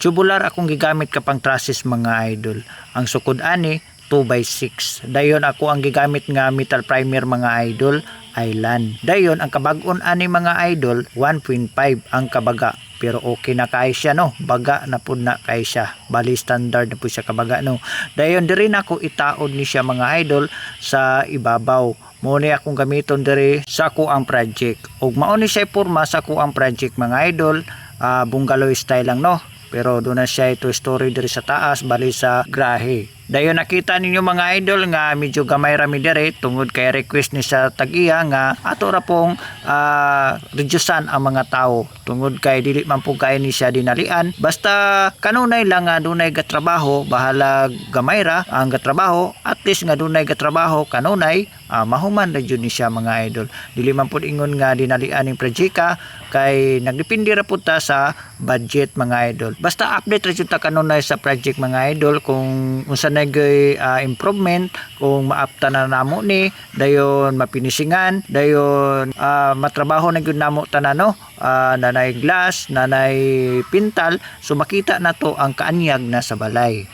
Tubular akong gigamit kapang trusses mga idol. Ang sukod ani 2x6. Dayon ako ang gigamit nga metal primer mga idol, Island. Dayon ang kabag-on ani mga idol 1.5 ang kabaga. Pero okay na kay siya no. Baga na pud na kay siya. Bali standard na pud siya kabaga no. Dayon diri na ako itaod ni siya mga idol sa ibabaw. Mao ni akong gamiton diri sa ako ang project. Ug mao ni siya porma sa ako ang project mga idol, bungalow style lang no. Pero doon na siya ito story diri sa taas bali sa grahe. Dayon nakita ninyo mga idol nga medyo gamay rami diri tungod kay request ni sa tag-iya nga ato ra pong reducean ang mga tao tungod kay dili man po kay ni siya dinalian. Basta kanunay lang nga dunay gatrabaho, bahala gamay ra ang gatrabaho, at least nga dunay gatrabaho kanunay, mahuman ra jud ni siya mga idol. Dili man pud ingon nga dinalian ning projeka kay nagdepende ra pud ta sa budget mga idol. Basta update ra jud ta kanunay sa project mga idol kung unsa na improvement, kung maapta na namo ni, dayon mapinisingan, dayon matrabaho na gyud namo tanan no, nanay glass, nanay pintal, so makita na to ang kaanyag na sa balay.